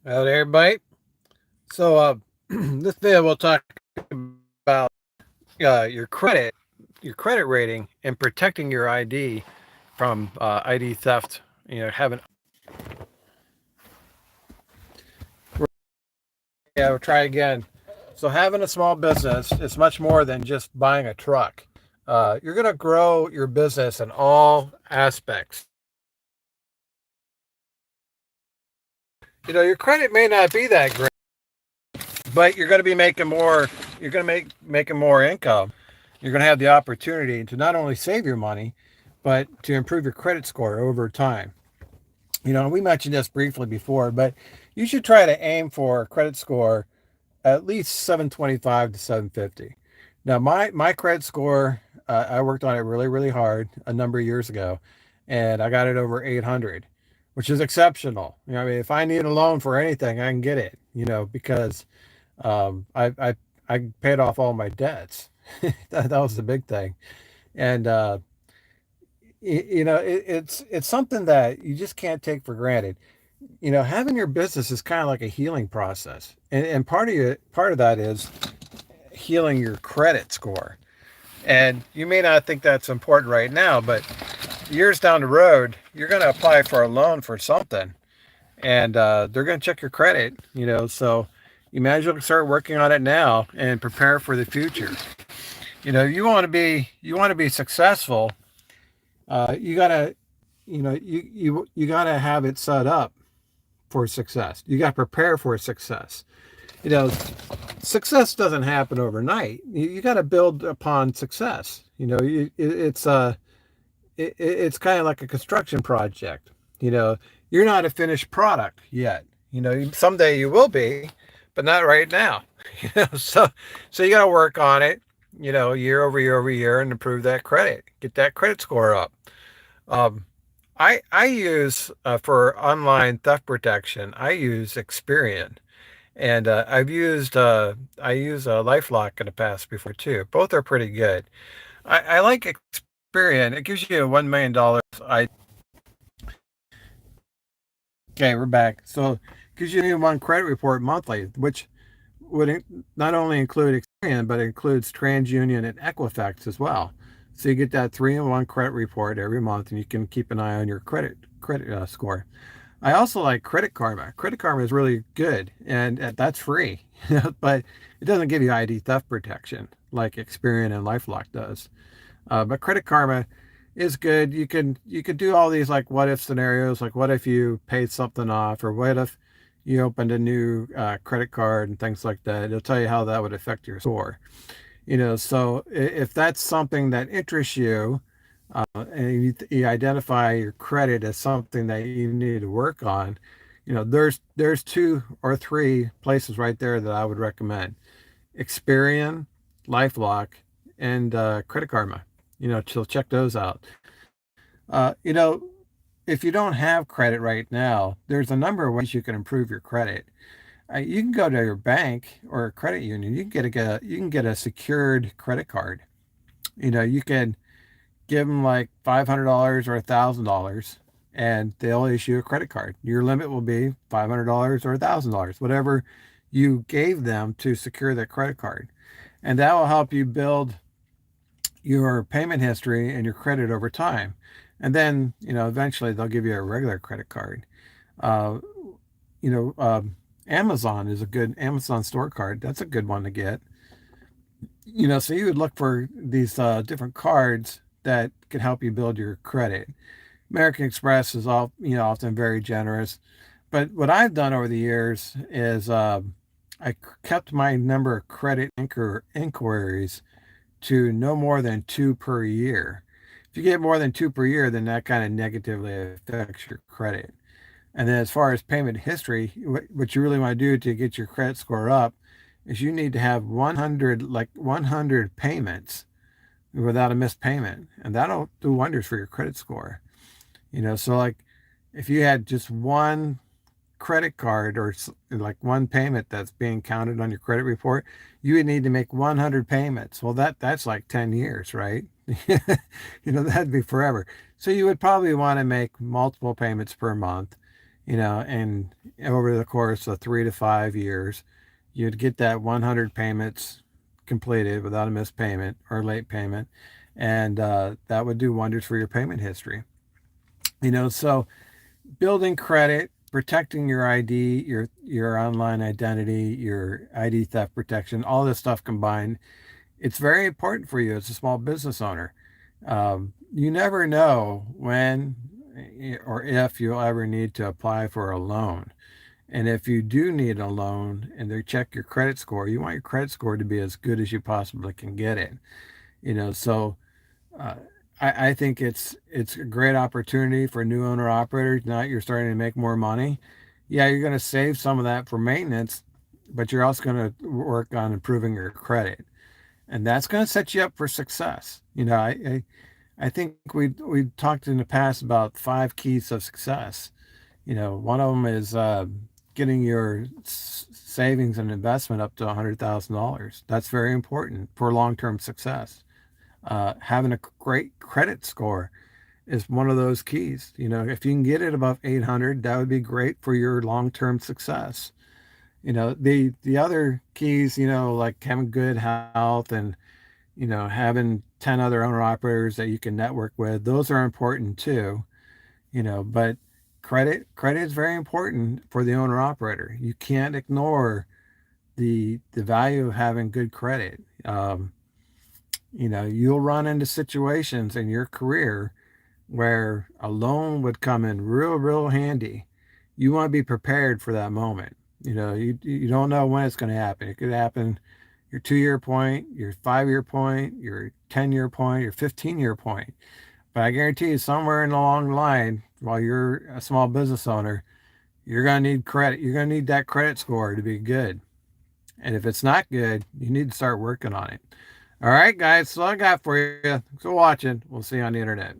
Hello there, everybody. So, this video we'll talk about your credit rating, and protecting your ID from ID theft. Having we'll try again. So, having a small business is much more than just buying a truck. You're going to grow your business in all aspects. Your credit may not be that great, but you're going to be making more. You're going to making more income. You're going to have the opportunity to not only save your money, but to improve your credit score over time. We mentioned this briefly before, but you should try to aim for a credit score at least 725 to 750. Now, my credit score, I worked on it really, really hard a number of years ago, and I got it over 800, which is exceptional. I mean, if I need a loan for anything, I can get it. Because um, I, I I paid off all my debts. That was the big thing, and it's something that you just can't take for granted. Having your business is kind of like a healing process, and part of that is healing your credit score. And you may not think that's important right now, but years down the road, you're going to apply for a loan for something, and they're going to check your credit. So you might as well start working on it now and prepare for the future. You want to be successful. You gotta, you gotta have it set up for success. You got to prepare for success. You know, Success doesn't happen overnight. You got to build upon success. It's kind of like a construction project. You know, you're not a finished product yet. Someday you will be, but not right now. So you got to work on it. Year over year over year, and improve that credit. Get that credit score up. Um, I use for online theft protection. I use Experian, and I use LifeLock in the past before too. Both are pretty good. I like Experian. It gives you $1 million. I Okay, we're back. So it gives you one credit report monthly, which would not only include Experian, but it includes TransUnion and Equifax as well. So you get that 3-in-1 credit report every month, and you can keep an eye on your credit score. I also like Credit Karma. Credit Karma is really good, and that's free, but it doesn't give you ID theft protection like Experian and LifeLock does. But Credit Karma is good. You could do all these like what if scenarios, like what if you paid something off, or what if you opened a new credit card and things like that. It'll tell you how that would affect your score. So if that's something that interests you, and you identify your credit as something that you need to work on, there's two or three places right there that I would recommend: Experian, LifeLock, and Credit Karma. So check those out. If you don't have credit right now, there's a number of ways you can improve your credit. You can go to your bank or a credit union. You can get a secured credit card. You can give them like $500 or $1,000, and they'll issue a credit card. Your limit will be $500 or $1,000, whatever you gave them to secure that credit card. And that will help you build your payment history and your credit over time. And then, eventually they'll give you a regular credit card. Uh, you know, Amazon is a good Amazon store card. That's a good one to get. So you would look for these different cards that can help you build your credit. American Express is often very generous, but what I've done over the years is I kept my number of credit inquiries to no more than two per year. If you get more than two per year, then that kind of negatively affects your credit. And then as far as payment history, what you really want to do to get your credit score up is you need to have 100 payments without a missed payment, and that'll do wonders for your credit score. So like if you had just one credit card, or like one payment that's being counted on your credit report, you would need to make 100 payments. Well, that's like 10 years, right? That'd be forever. So you would probably want to make multiple payments per month. and over the course of 3 to 5 years, you'd get that 100 payments completed without a missed payment or late payment, and that would do wonders for your payment history. So building credit, protecting your ID, your online identity, your ID theft protection, all this stuff combined, it's very important for you as a small business owner. You never know when or if you'll ever need to apply for a loan. And if you do need a loan and they check your credit score, you want your credit score to be as good as you possibly can get it. So uh, I think it's a great opportunity for new owner operators. Now you're starting to make more money. Yeah, you're going to save some of that for maintenance, but you're also going to work on improving your credit, and that's going to set you up for success. I think we talked in the past about 5 keys of success. One of them is getting your savings and investment up to $100,000. That's very important for long-term success. Having a great credit score is one of those keys. If you can get it above 800, that would be great for your long-term success. The other keys, like having good health and having 10 other owner operators that you can network with, those are important too. But credit is very important for the owner operator. You can't ignore the value of having good credit. You'll run into situations in your career where a loan would come in real handy. You want to be prepared for that moment. You don't know when it's going to happen. It could happen your 2 year point, your 5 year point, your 10 year point, your 15 year point. But I guarantee you, somewhere in the long line, while you're a small business owner, you're going to need credit. You're going to need that credit score to be good. And if it's not good, you need to start working on it. All right, guys. So I got for you. Thanks for watching. We'll see you on the internet.